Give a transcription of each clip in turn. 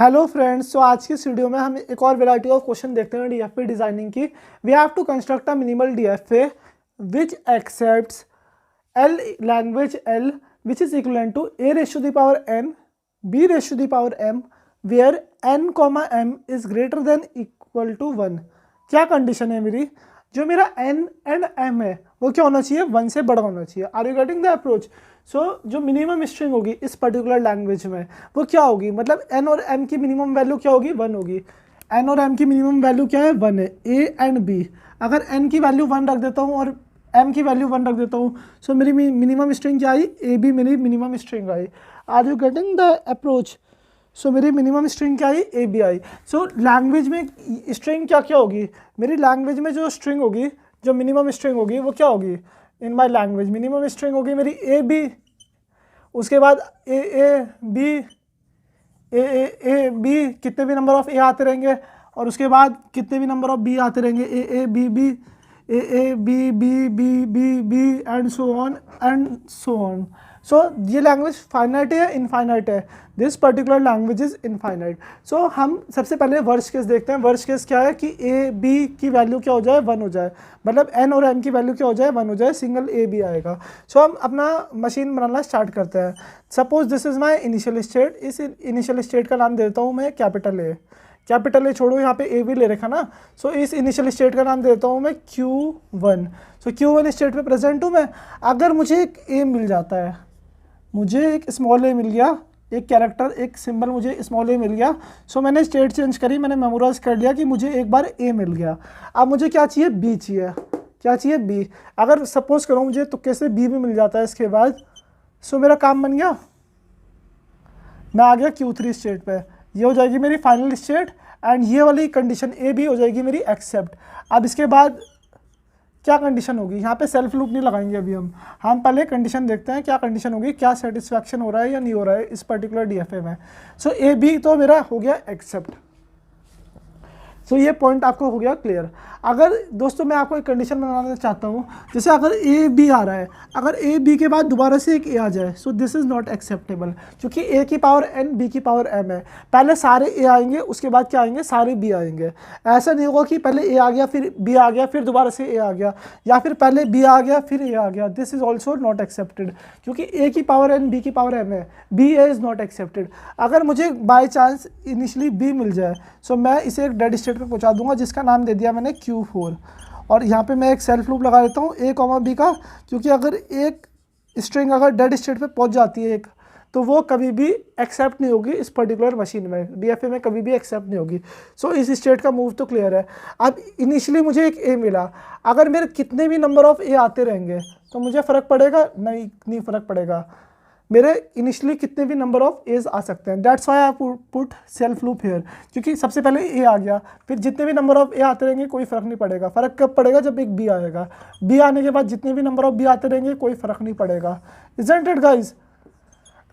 Hello friends, तो आज की इस वीडियो में हम एक और वैरायटी ऑफ क्वेश्चन देखते हैं डीएफए डिजाइनिंग की। We have to construct a minimal DFA which accepts L language L which is equal to A raise to the power N B raise to the power M where N comma M is greater than equal to 1। क्या condition है मेरी? जो मेरा N and M है वो क्या होना चाहिए? 1 से बड़ा होना चाहिए। Are you getting the approach? So जो मिनिमम स्ट्रिंग होगी इस पर्टिकुलर लैंग्वेज में वो क्या होगी? मतलब एन और एम की मिनिमम वैल्यू क्या होगी? 1 होगी। एन और एम की मिनिमम वैल्यू क्या है? 1 है। ए एंड बी, अगर एन की वैल्यू 1 रख देता हूँ और एम की वैल्यू 1 रख देता हूँ, सो मेरी मिनिमम स्ट्रिंग क्या आई? ए बी मेरी मिनिमम स्ट्रिंग आई। Are you getting the approach? So मेरी मिनिमम स्ट्रिंग क्या आई? ए बी आई। सो लैंग्वेज में स्ट्रिंग क्या क्या होगी? मेरी लैंग्वेज में जो स्ट्रिंग होगी, जो मिनिमम स्ट्रिंग होगी वो क्या होगी? इन माई लैंग्वेज मिनिमम स्ट्रिंग होगी मेरी ए बी, उसके बाद ए ए बी, ए बी कितने भी नंबर ऑफ ए आते रहेंगे और उसके बाद कितने भी नंबर ऑफ बी आते रहेंगे, A B B, A B B B B B and so on and so on. So ये लैंग्वेज फाइनाइट है इनफाइनाइट है? This particular language is infinite. So हम सबसे पहले वर्स्ट केस देखते हैं। वर्स्ट केस क्या है कि ए बी की वैल्यू क्या हो जाए? 1 हो जाए, मतलब एन और एम की वैल्यू क्या हो जाए? 1 हो जाए, सिंगल ए बी आएगा। सो हम अपना मशीन बनाना स्टार्ट करते हैं। Suppose this is my initial state. इस इनिशियल स्टेट का नाम देता हूँ मैं कैपिटल ए। कैपिटल ए छोड़ो, यहाँ पे ए भी ले रखा ना। सो इस इनिशियल स्टेट का नाम देता हूँ मैं Q1। सो Q1 स्टेट पे प्रेजेंट हूँ मैं। अगर मुझे एक ए मिल जाता है, मुझे एक स्मॉल ए मिल गया, एक कैरेक्टर, एक सिंबल मुझे स्मॉल ए मिल गया। सो मैंने स्टेट चेंज करी, मैंने मेमोराइज कर लिया कि मुझे एक बार ए मिल गया। अब मुझे क्या चाहिए? बी चाहिए। क्या चाहिए? बी। अगर सपोज करो मुझे तुक्के से बी भी मिल जाता है इसके बाद, सो मेरा काम बन गया। मैं आ गया Q3 स्टेट पे। ये हो जाएगी मेरी फाइनल स्टेट एंड ये वाली कंडीशन ए बी हो जाएगी मेरी एक्सेप्ट। अब इसके बाद क्या कंडीशन होगी? यहाँ पे सेल्फ लूप नहीं लगाएंगे अभी हम पहले कंडीशन देखते हैं क्या कंडीशन होगी, क्या सेटिस्फैक्शन हो रहा है या नहीं हो रहा है इस पर्टिकुलर डीएफए में। सो ए बी तो मेरा हो गया एक्सेप्ट। सो ये पॉइंट आपको हो गया क्लियर। अगर दोस्तों मैं आपको एक कंडीशन बनाना चाहता हूँ, जैसे अगर ए बी आ रहा है, अगर ए बी के बाद दोबारा से एक ए आ जाए, सो दिस इज़ नॉट एक्सेप्टेबल, क्योंकि ए की पावर एन बी की पावर एम है। पहले सारे ए आएंगे, उसके बाद क्या आएंगे? सारे बी आएंगे। ऐसा नहीं होगा कि पहले ए आ गया फिर बी आ गया फिर दोबारा से ए आ गया, या फिर पहले बी आ गया फिर ए आ गया। This is also not accepted, क्योंकि ए की पावर एन बी की पावर एम है। B A is not accepted. अगर मुझे बाई चांस इनिशियली बी मिल जाए, सो मैं इसे एक डेड स्टेट पे पहुंचा दूंगा जिसका नाम दे दिया मैंने Q4। और यहाँ पे मैं एक सेल्फ लूप लगा देता हूँ ए कॉमा बी का, क्योंकि अगर एक स्ट्रिंग अगर डेड स्टेट पे पहुंच जाती है एक, तो वो कभी भी एक्सेप्ट नहीं होगी इस पर्टिकुलर मशीन में, डीएफए में कभी भी एक्सेप्ट नहीं होगी। सो इस स्टेट का मूव तो क्लियर है। अब इनिशियली मुझे एक ए मिला, अगर मेरे कितने भी नंबर ऑफ ए आते रहेंगे तो मुझे फ़र्क पड़ेगा? नहीं फ़र्क पड़ेगा। मेरे इनिशियली कितने भी नंबर ऑफ एज आ सकते हैं। That's why I put self loop here, क्योंकि सबसे पहले ए आ गया, फिर जितने भी नंबर ऑफ ए आते रहेंगे कोई फ़र्क नहीं पड़ेगा। फ़र्क कब पड़ेगा? जब एक बी आएगा। बी आने के बाद जितने भी नंबर ऑफ बी आते रहेंगे कोई फ़र्क नहीं पड़ेगा। Isn't it guys?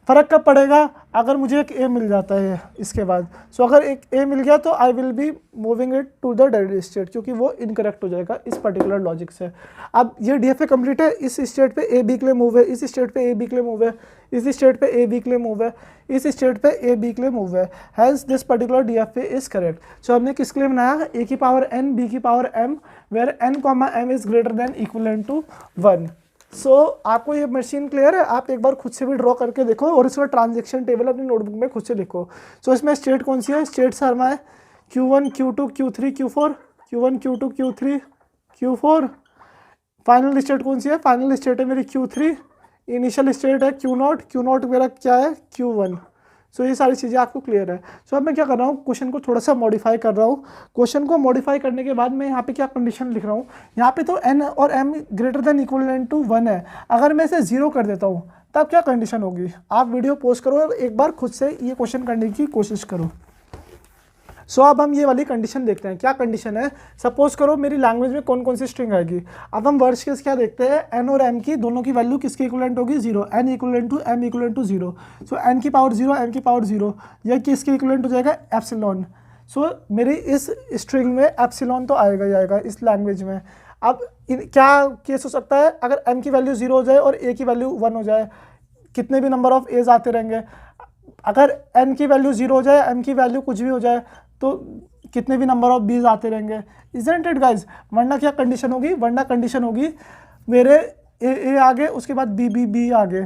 फ़र्क कब पड़ेगा? अगर मुझे एक ए मिल जाता है इसके बाद। सो अगर एक ए मिल गया तो I will be moving it to the dead state, क्योंकि वो इनकरेक्ट हो जाएगा इस पर्टिकुलर लॉजिक से। अब ये डीएफए कंप्लीट है। इस स्टेट पे ए बी के लिए मूव है, इस स्टेट पे ए बी के लिए मूव है, इस स्टेट पे ए बी के लिए मूव है, इस स्टेट पे ए बी के लिए मूव है। Has this particular DFA is correct. So हमने किसके लिए बनाया? ए की पावर एन बी की power M where N comma M is greater than equal to 1। So आपको ये मशीन क्लियर है? आप एक बार खुद से भी ड्रॉ करके देखो और इसका ट्रांजैक्शन टेबल अपनी नोटबुक में खुद से लिखो। सो इसमें स्टेट कौन सी है? स्टेट शर्मा है Q1 Q2 Q3 Q4, Q1 Q2 Q3 Q4। Final state कौन सी है? फाइनल स्टेट है मेरी Q3। इनिशियल स्टेट है Q0 मेरा क्या है? Q1। सो ये सारी चीज़ें आपको क्लियर है। सो अब मैं क्या कर रहा हूँ, क्वेश्चन को थोड़ा सा मॉडिफाई कर रहा हूँ। क्वेश्चन को मॉडिफाई करने के बाद मैं यहाँ पे क्या कंडीशन लिख रहा हूँ, यहाँ पे तो n और m greater than equal to 1 है। अगर मैं इसे 0 कर देता हूँ तब क्या कंडीशन होगी? आप वीडियो पॉज करो और एक बार खुद से ये क्वेश्चन करने की कोशिश करो। सो अब हम ये वाली कंडीशन देखते हैं। क्या कंडीशन है? सपोज करो मेरी लैंग्वेज में कौन कौन सी स्ट्रिंग आएगी। अब हम वर्स्ट केस क्या देखते हैं, एन और एम की दोनों की वैल्यू किसके इक्वलेंट होगी? 0। N equivalent to M equivalent to 0। So N की पावर 0 एम की पावर 0, यह किसके इक्वलेंट हो जाएगा? एप्सिलॉन। सो मेरी इस स्ट्रिंग में एप्सिलॉन तो आएगा ही आएगा इस लैंग्वेज में। अब क्या केस हो सकता है? अगर एम की वैल्यू 0 हो जाए और ए की वैल्यू 1 हो जाए, कितने भी नंबर ऑफ एज आते रहेंगे। अगर n की वैल्यू 0 हो जाए, m की वैल्यू कुछ भी हो जाए, तो कितने भी नंबर ऑफ बीज आते रहेंगे, इजंट इट गाइज। वरना क्या कंडीशन होगी, वरना कंडीशन होगी मेरे ए आगे, उसके बाद बी आगे।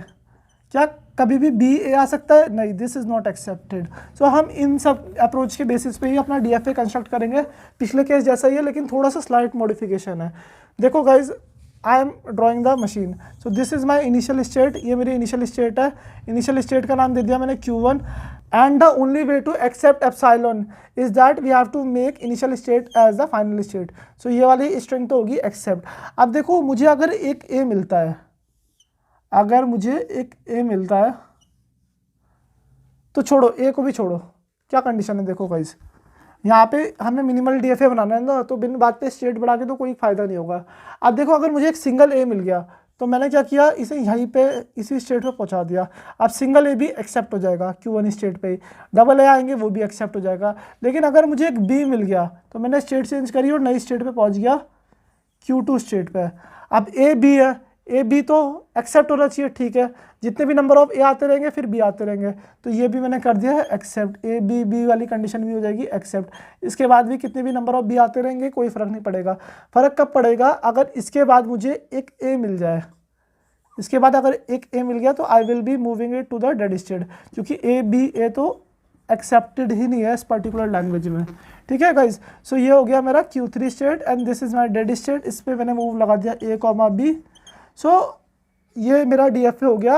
क्या कभी भी बी ए आ सकता है? नहीं, दिस इज़ नॉट एक्सेप्टेड। सो हम इन सब अप्रोच के बेसिस पे ही अपना DFA कंस्ट्रक्ट करेंगे। पिछले केस जैसा ही है, लेकिन थोड़ा सा स्लाइट मॉडिफिकेशन है। देखो guys, I am drawing the machine. So this is my initial state, ये मेरी इनिशियल स्टेट है। इनिशियल स्टेट का नाम दे दिया मैंने Q1। And the only way to accept epsilon is that we have to make initial state as the final state. So ये वाली स्ट्रिंग तो होगी एक्सेप्ट। अब देखो, मुझे अगर एक ए मिलता है, अगर मुझे एक ए मिलता है, तो छोड़ो, ए को भी छोड़ो, क्या कंडीशन है देखो गाइस, यहाँ पे हमें मिनिमल DFA बनाना है ना, तो बिन बात पे स्टेट बढ़ा के तो कोई फ़ायदा नहीं होगा। अब देखो, अगर मुझे एक सिंगल ए मिल गया, तो मैंने क्या किया, इसे यहीं पे इसी स्टेट पे पहुँचा दिया। अब सिंगल ए भी एक्सेप्ट हो जाएगा Q1 स्टेट पे ही, डबल ए आएंगे वो भी एक्सेप्ट हो जाएगा। लेकिन अगर मुझे एक बी मिल गया, तो मैंने स्टेट चेंज करी और नई स्टेट पे पहुँच गया, Q2 स्टेट पे। अब ए बी है, ए बी तो एक्सेप्ट होना चाहिए, ठीक है। जितने भी नंबर ऑफ ए आते रहेंगे फिर बी आते रहेंगे, तो ये भी मैंने कर दिया है एक्सेप्ट। ए बी बी वाली कंडीशन भी हो जाएगी एक्सेप्ट। इसके बाद भी कितने भी नंबर ऑफ बी आते रहेंगे, कोई फ़र्क नहीं पड़ेगा। फ़र्क कब पड़ेगा, अगर इसके बाद मुझे एक ए मिल जाए। इसके बाद अगर एक ए मिल गया, तो I will be moving it to the dead state, क्योंकि ए बी ए तो एक्सेप्टेड ही नहीं है इस पर्टिकुलर लैंग्वेज में, ठीक है गाइज। सो ये हो गया मेरा Q3 state and this is my dead state. इस पर मैंने मूव लगा दिया A, B। सो ये मेरा DFA हो गया,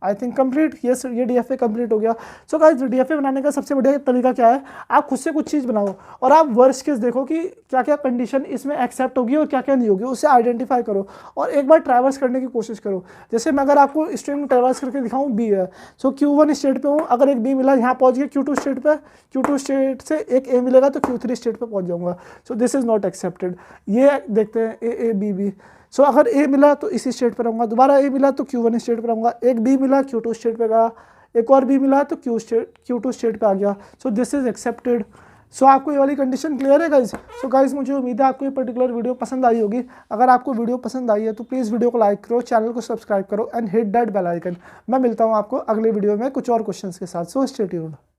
आई थिंक कंप्लीट। ये DFA कंप्लीट हो गया। सो गाइस, DFA बनाने का सबसे बढ़िया तरीका क्या है, आप खुद से कुछ चीज़ बनाओ और आप वर्स्ट केस देखो कि क्या क्या कंडीशन इसमें एक्सेप्ट होगी और क्या क्या नहीं होगी, उससे आइडेंटिफाई करो और एक बार ट्रैवर्स करने की कोशिश करो। जैसे मैं अगर आपको स्ट्रिंग ट्रैवर्स करके दिखाऊँ, बी है, सो Q1 स्टेट पे हूँ, अगर एक बी मिला, यहाँ पहुँच गया Q2 स्टेट पे, Q2 स्टेट से एक ए मिलेगा तो Q3 स्टेट पे पहुँच जाऊँगा। सो दिस इज़ नॉट एक्सेप्टेड। ये देखते हैं ए बी बी। सो अगर ए मिला तो इसी स्टेट पर रहूँगा, दोबारा ए मिला तो Q1 स्टेट पर रहूँगा, एक बी मिला Q2 स्टेट पे गया, एक और बी मिला तो Q2 स्टेट पे आ गया। So this is accepted. So आपको ये वाली कंडीशन क्लियर है गाइज। सो गाइज, मुझे उम्मीद है आपको ये पर्टिकुलर वीडियो पसंद आई होगी। अगर आपको वीडियो पसंद आई है तो प्लीज़ वीडियो को लाइक करो, चैनल को सब्सक्राइब करो and hit that bell icon. मैं मिलता हूँ आपको अगले वीडियो में कुछ और क्वेश्चंस के साथ। So stay tuned.